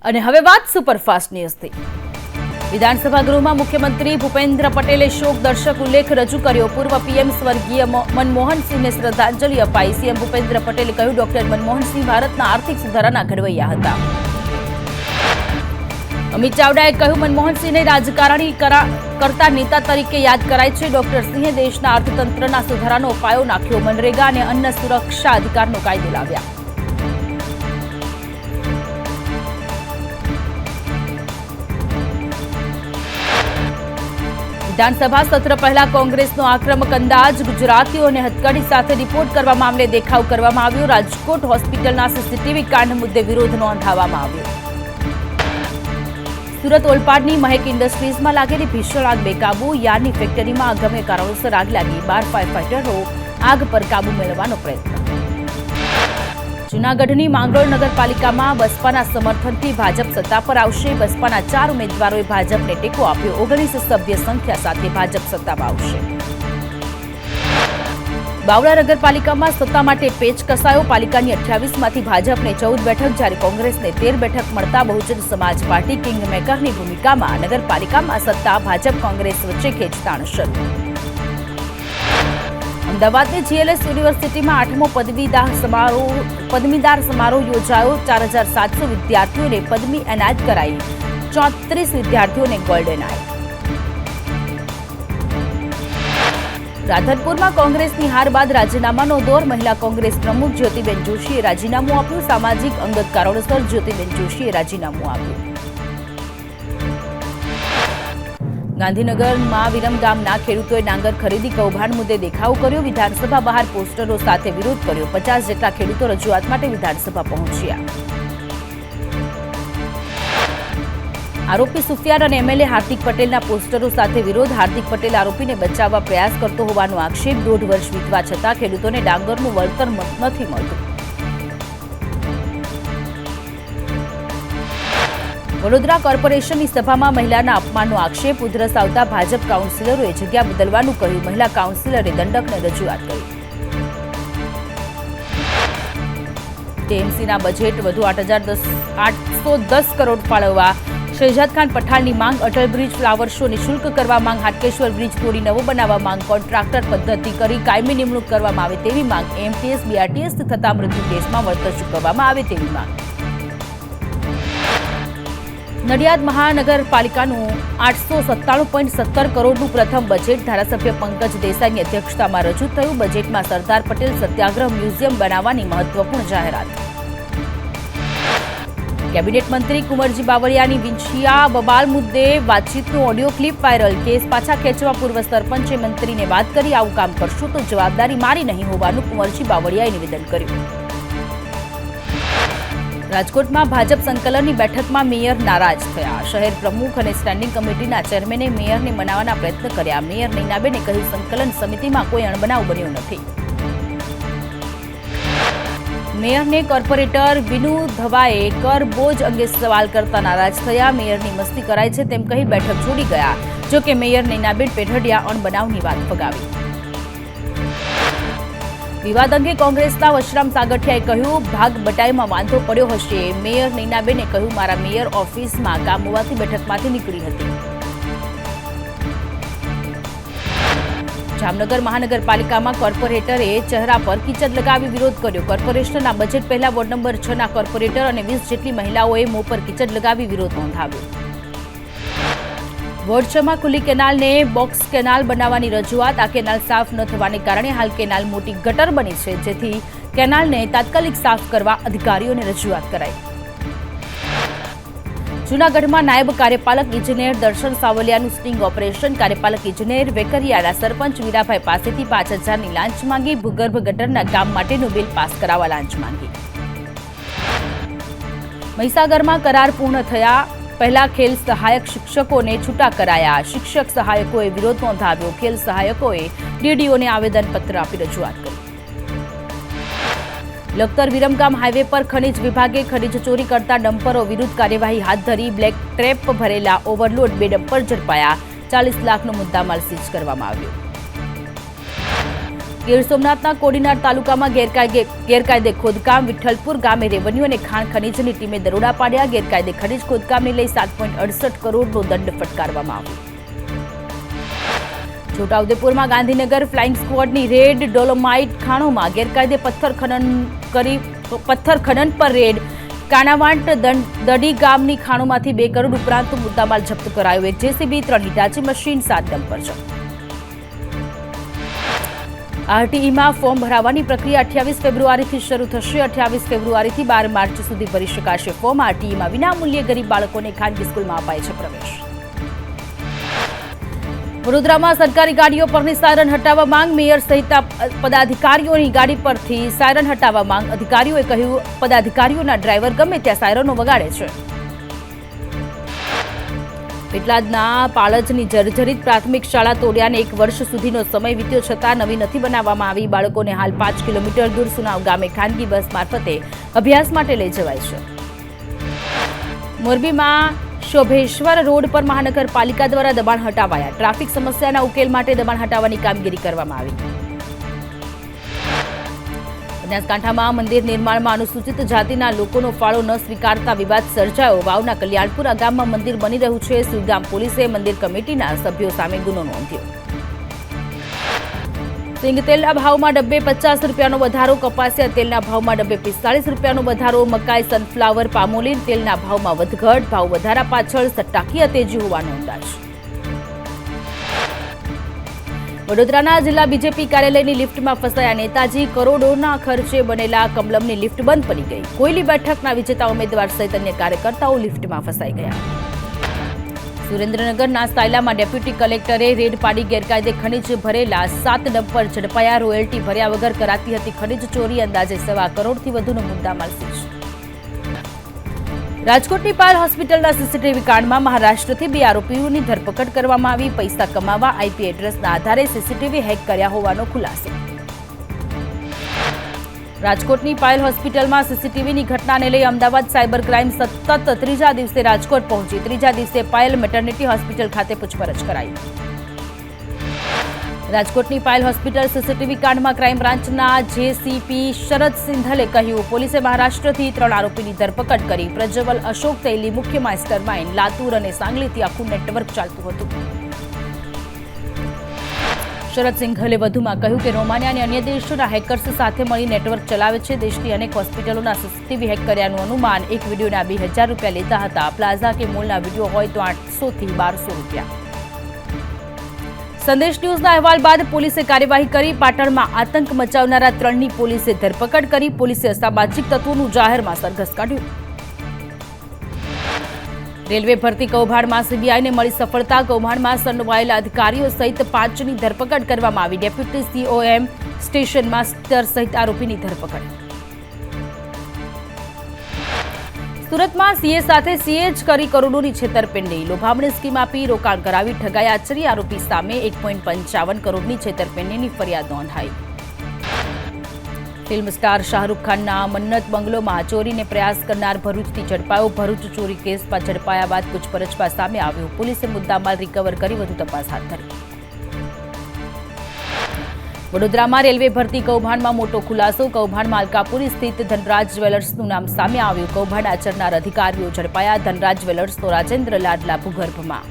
અને હવે વાત સુપરફાસ્ટ ન્યૂઝથી। વિધાનસભા ગૃહમાં મુખ્યમંત્રી ભૂપેન્દ્ર પટેલે શોકદર્શક ઉલ્લેખ રજૂ કર્યો। પૂર્વ પીએમ સ્વર્ગીય મનમોહન સિંહને શ્રદ્ધાંજલિ અપાઈ। સીએમ ભૂપેન્દ્ર પટેલે કહ્યું, ડોક્ટર મનમોહન સિંહ ભારતના આર્થિક સુધારાના ઘડવૈયા હતા। અમિત ચાવડાએ કહ્યું, મનમોહન સિંહને રાજકારણી કરતા નેતા તરીકે યાદ કરાય છે। ડોક્ટર સિંહે દેશના અર્થતંત્રના સુધારાનો પાયો નાખ્યો। મનરેગા અને અન્ન સુરક્ષા અધિકારનો કાયદો લાવ્યા। વિધાનસભા સત્ર પહેલા કોંગ્રેસનો આક્રમક અંદાજ। ગુજરાતીઓને હથકડી સાથે રિપોર્ટ કરવા મામલે દેખાવ કરવામાં આવ્યો। રાજકોટ હોસ્પિટલના સીસીટીવી કાંડ મુદ્દે વિરોધ નોંધાવવામાં આવ્યો। સુરત ઓલપાડની મહેક ઇન્ડસ્ટ્રીઝમાં લાગેલી ભીષણ આગ બેકાબુ। યાર્ડની ફેક્ટરીમાં ગમે કારણોસર આગ લાગી। 12 ફાયર ફાઇટરો આગ પર કાબુ મેળવવાનો પ્રયત્ન। જૂનાગઢની માંગરોળ નગરપાલિકામાં બસપાના સમર્થનથી ભાજપ સત્તા પર આવશે। બસપાના 4 ઉમેદવારોએ ભાજપને ટેકો આપ્યો। 19 સભ્ય સંખ્યા સાથે ભાજપ સત્તામાં આવશે। બાવળા નગરપાલિકામાં સત્તા માટે પેચ કસાયો। પાલિકાની 28માંથી ભાજપને 14 બેઠક, જ્યારે કોંગ્રેસને 13 બેઠક મળતા બહુજન સમાજ પાર્ટી કિંગ મેકરની ભૂમિકામાં નગરપાલિકામાં સત્તા ભાજપ કોંગ્રેસ વચ્ચે ખેંચતાણ શરૂ। અમદાવાદની જીએલએસ યુનિવર્સિટીમાં 8મો પદવીદાર સમારોહ યોજાયો। 4700 વિદ્યાર્થીઓને પદવી એનાયત કરાઈ। 34 વિદ્યાર્થીઓને ગોલ્ડ એનાયત। રાધનપુરમાં કોંગ્રેસની હાર બાદ રાજીનામાનો દોર। મહિલા કોંગ્રેસ પ્રમુખ જ્યોતિબેન જોશીએ રાજીનામું આપ્યું। સામાજિક અંગત કારણોસર જ્યોતિબેન જોશીએ રાજીનામું આપ્યું। ગાંધીનગરમાં વિરમગામના ખેડૂતોએ ડાંગર ખરીદી કૌભાંડ મુદ્દે દેખાવ કર્યો। વિધાનસભા બહાર પોસ્ટરો સાથે વિરોધ કર્યો। 50 જેટલા ખેડૂતો રજૂઆત માટે વિધાનસભા પહોંચ્યા। આરોપી સુફિયાન અને એમએલએ હાર્દિક પટેલના પોસ્ટરો સાથે વિરોધ। હાર્દિક પટેલ આરોપીને બચાવવા પ્રયાસ કરતો હોવાનો આક્ષેપ। 1.5 વર્ષ વીતવા છતાં ખેડૂતોને ડાંગરનું વળતર નથી મળતું। વડોદરા કોર્પોરેશનની સભામાં મહિલાના અપમાનનો આક્ષેપ। ઉધરસ આવતા ભાજપ કાઉન્સિલરોએ જગ્યા બદલવાનું કહ્યું। મહિલા કાઉન્સિલરે દંડકને રજૂઆત કરી। ટીએમસીના બજેટ વધુ 810 કરોડ ફાળવવા શહેજાદ ખાન પઠાણની માંગ। અટલ બ્રિજ ફ્લાવર શો નિઃશુલ્ક કરવા માંગ। હાટકેશ્વર બ્રિજ તોડી નવો બનાવવા માંગ। કોન્ટ્રાક્ટર પદ્ધતિ કરી કાયમી નિમણૂક કરવામાં આવે તેવી માંગ। એમટીએસ બીઆરટીએસથી થતા મૃત્યુ કેસમાં વળતર ચૂકવવામાં આવે તેવી માંગ। નડિયાદ મહાનગરપાલિકાનું 897.17 કરોડનું પ્રથમ બજેટ ધારાસભ્ય પંકજ દેસાઈની અધ્યક્ષતામાં રજૂ થયું। બજેટમાં સરદાર પટેલ સત્યાગ્રહ મ્યુઝિયમ બનાવવાની મહત્વપૂર્ણ જાહેરાત। કેબિનેટ મંત્રી કુંવરજી બાવળિયાની વિંછિયા બબાલ મુદ્દે વાતચીતનું ઓડિયો ક્લિપ વાયરલ। કેસ પાછા ખેંચવા પૂર્વ સરપંચે મંત્રીને વાત કરી, આવું કામ કરશો તો જવાબદારી મારી નહીં હોવાનું કુંવરજી બાવળિયાએ નિવેદન કર્યું। રાજકોટમાં ભાજપ સંકલનની બેઠકમાં મેયર નારાજ થયા। શહેર પ્રમુખ અને સ્ટેન્ડિંગ કમિટીના ચેરમેને મેયરને મનાવવાના પ્રયત્ન કર્યા। મેયર નૈનાબેને કહ્યું, સંકલન સમિતિમાં કોઈ અણબનાવ બન્યો નથી। મેયરને કોર્પોરેટર વિનુ ધવાએ કર બોજ અંગે સવાલ કરતા નારાજ થયા। મેયરની મસ્તી કરાય છે તેમ કહી બેઠક છોડી ગયા। જોકે મેયર નૈનાબેન પેઢડિયા અણબનાવની વાત ફગાવી। વિવાદ અંગે કોંગ્રેસના વશરામ સાગઠિયાએ કહ્યું, ભાગ બટાઈમાં વાંધો પડ્યો હશે। મેયર નૈનાબેને કહ્યું, મારા મેયર ઓફિસમાં કામ હોવાથી બેઠકમાંથી નીકળી હતી। જામનગર મહાનગરપાલિકામાં કોર્પોરેટરે ચહેરા પર કીચડ લગાવી વિરોધ કર્યો। કોર્પોરેશનના બજેટ પહેલા વોર્ડ નંબર 6ના કોર્પોરેટર અને 20 જેટલી મહિલાઓએ મોં પર કીચડ લગાવી વિરોધ નોંધાવ્યો। વોર્ડ 6માં ખુલ્લી કેનાલને બોક્સ કેનાલ બનાવવાની રજૂઆત। આ કેનાલ સાફ ન થવાને કારણે હાલ કેનાલ મોટી ગટર બની છે, જેથી કેનાલને તાત્કાલિક સાફ કરવા અધિકારીઓને રજૂઆત કરાઈ। જૂનાગઢમાં નાયબ કાર્યપાલક ઇજનેર દર્શન સાવલિયાનું સ્ટિંગ ઓપરેશન। કાર્યપાલક ઇજનેર વેકરિયાના સરપંચ વીરાભાઈ પાસેથી 5000ની લાંચ માંગી। ભૂગર્ભ ગટરના કામ માટેનું બિલ પાસ કરાવવા લાંચ માંગી। મહીસાગરમાં કરાર પૂર્ણ થયા પહેલા ખેલ સહાયક શિક્ષકોને છૂટા કરાયા। શિક્ષક સહાયકોએ વિરોધ નોંધાવ્યો। ખેલ સહાયકોએ ડીડીઓને આવેદનપત્ર આપી રજૂઆત કરી। લખતર વિરમગામ હાઈવે પર ખનીજ વિભાગે ખનીજ ચોરી કરતા ડમ્પરો વિરુદ્ધ કાર્યવાહી હાથ ધરી। બ્લેક ટ્રેપ ભરેલા ઓવરલોડ 2 ડમ્પર ઝડપાયા। 40 લાખનો મુદ્દામાલ સીઝ કરવામાં આવ્યો। ગીર સોમનાથના કોડીનાર તાલુકામાં ગેરકાયદે ખોદકામ. વિઠ્ઠલપુર ગામે રેવન્યુ અને ખાણ ખનીજની ટીમે દરોડા પાડ્યા. ગેરકાયદે ખનીજ ખોદકામને લઈ 7.68 કરોડનો દંડ ફટકારવામાં આવ્યો. છોટાઉદેપુરમાં ગાંધીનગર ફ્લાઇંગ સ્ક્વોડની રેડ. ડોલોમાઇટ ખાણોમાં ગેરકાયદે પથ્થર ખનન પર રેડ. કાનાવાંટ દડી ગામની ખાણોમાંથી 2 કરોડ ઉપરાંત મુદ્દામાલ જપ્ત કરાયો. 1 જેસીબી, 3 હિટાચી મશીન, 7 ડમ્પર જપ્ત. આરટીઈમાં ફોર્મ ભરાવાની પ્રક્રિયા 28 ફેબ્રુઆરીથી શરૂ થશે. 28 ફેબ્રુઆરીથી 12 માર્ચ સુધી ભરી શકાશે ફોર્મ. આરટીઈમાં વિનામૂલ્યે ગરીબ બાળકોને ખાનગી સ્કૂલમાં અપાય છે પ્રવેશ. વડોદરામાં સરકારી ગાડીઓ પરની સાયરન હટાવવા માંગ. મેયર સહિત પદાધિકારીઓની ગાડી પરથી સાયરન હટાવવા માંગ. અધિકારીઓએ કહ્યું, પદાધિકારીઓના ડ્રાઈવર ગમે ત્યાં સાયરનો વગાડે છે. પેટલાદના પાળજની જર્જરિત પ્રાથમિક શાળા તોડ્યાને 1 વર્ષ સુધીનો સમય વીત્યો છતાં નવી નથી બનાવવામાં આવી. બાળકોને હાલ 5 કિલોમીટર દૂર સુનાવ ગામે ખાનગી બસ મારફતે અભ્યાસ માટે લઈ જવાય છે. મોરબીમાં શોભેશ્વર રોડ પર મહાનગરપાલિકા દ્વારા દબાણ હટાવાયા. ટ્રાફિક સમસ્યાના ઉકેલ માટે દબાણ હટાવવાની કામગીરી કરવામાં આવી. બનાસકાંઠામાં મંદિર નિર્માણમાં અનુસૂચિત જાતિના લોકોનો ફાળો ન સ્વીકારતા વિવાદ સર્જાયો. વાવના કલ્યાણપુરા ગામમાં મંદિર બની રહ્યું છે. સુઈગામ પોલીસે મંદિર કમિટીના સભ્યો સામે ગુનો નોંધ્યો. સિંગ તેલના ભાવમાં ડબ્બે 50 રૂપિયાનો વધારો. કપાસિયા તેલના ભાવમાં ડબ્બે 45 રૂપિયાનો વધારો. મકાઈ, સનફ્લાવર, પામોલીન તેલના ભાવમાં વધઘટ. ભાવ વધારા પાછળ સટ્ટાકીય તેજી હોવાનો અંદાજ. વડોદરાના જિલ્લા બીજેપી કાર્યાલયની લિફ્ટમાં ફસાયા નેતાજી. કરોડોના ખર્ચે બનેલા કમલમની લિફ્ટ બંધ પડી ગઈ. કોયલી બેઠકના વિજેતા ઉમેદવાર સહિત અન્ય કાર્યકર્તાઓ લિફ્ટમાં ફસાઈ ગયા. સુરેન્દ્રનગરના સાયલામાં ડેપ્યુટી કલેક્ટરે રેડ પાડી ગેરકાયદે ખનીજ ભરેલા 7 ડમ્પર ઝડપાયા. રોયલ્ટી ભર્યા વગર કરાતી હતી ખનીજ ચોરી. અંદાજે 1.25 કરોડથી વધુનો મુદ્દામાલ સીઝ. રાજકોટની પાયલ હોસ્પિટલના સીસીટીવી કાંડમાં મહારાષ્ટ્રથી 2 આરોપીઓની ધરપકડ કરવામાં આવી. પૈસા કમાવા આઈપી એડ્રેસના આધારે સીસીટીવી હેક કર્યા હોવાનો ખુલાસો. રાજકોટની પાયલ હોસ્પિટલમાં સીસીટીવીની ઘટનાને લઈ અમદાવાદ સાયબર ક્રાઇમ સતત 3જા દિવસે રાજકોટ પહોંચી. 3જા દિવસે પાયલ મેટર્નિટી હોસ્પિટલ ખાતે પૂછપરછ કરાઈ. રાજકોટની પાયલ હોસ્પિટલ સીસીટીવી કાંડમાં ક્રાઇમ બ્રાન્ચના જેસીપી શરદ સિંધલે કહ્યું, પોલીસે મહારાષ્ટ્રથી 3 આરોપીની ધરપકડ કરી. પ્રજ્વલ અશોક તૈલી મુખ્ય માસ્ટર માઇન્ડ. લાતુર અને સાંગલીથી આખું નેટવર્ક ચાલતું હતું. શરદ સિંઘલે વધુમાં કહ્યું કે રોમાનિયા અને અન્ય દેશોના હેકર્સ સાથે મળી નેટવર્ક ચલાવે છે. દેશની અનેક હોસ્પિટલોના સીસીટીવી હેક કર્યાનું અનુમાન. એક વિડીયોના 2000 રૂપિયા લેતા હતા. પ્લાઝા કે મોલના વિડીયો હોય તો 800 થી 1200 રૂપિયા. સંદેશ ન્યૂઝના અહેવાલ બાદ પોલીસે કાર્યવાહી કરી. પાટણમાં આતંક મચાવનારા 3ની પોલીસે ધરપકડ કરી. પોલીસે અસામાજિક તત્વોનું જાહેરમાં સરઘસ કાઢ્યું. રેલવે ભરતી કૌભાંડમાં સીબીઆઈને મળી સફળતા. કૌભાંડમાં સંડોવાયેલા અધિકારીઓ સહિત 5ની ધરપકડ કરવામાં આવી. ડેપ્યુટી સીઓએમ, સ્ટેશન માસ્ટર સહિત આરોપીની ધરપકડ. સુરતમાં સીએ સાથે સીએ જ કરી કરોડોની છેતરપિંડી. લોભામણી સ્કીમ આપી રોકાણ કરાવી ઠગાઈ આચરી. આરોપી સામે 1.55 કરોડની છેતરપિંડીની ફરિયાદ નોંધાઈ. ફિલ્મ સ્ટાર શાહરૂખ ખાનના મન્નત બંગલોમાં ચોરીને પ્રયાસ કરનાર ભરૂચથી ઝડપાયો. ભરૂચ ચોરી કેસમાં ઝડપાયા બાદ પૂછપરછમાં સામે આવ્યું. પોલીસે મુદ્દામાલ રિકવર કરી વધુ તપાસ હાથ ધરી. વડોદરામાં રેલવે ભરતી કૌભાંડમાં મોટો ખુલાસો. કૌભાંડમાં અલકાપુરી સ્થિત ધનરાજ જ્વેલર્સનું નામ સામે આવ્યું. કૌભાંડ આચરનાર અધિકારીઓ ઝડપાયા. ધનરાજ જ્વેલર્સનો રાજેન્દ્ર લાડલા ભૂગર્ભમાં.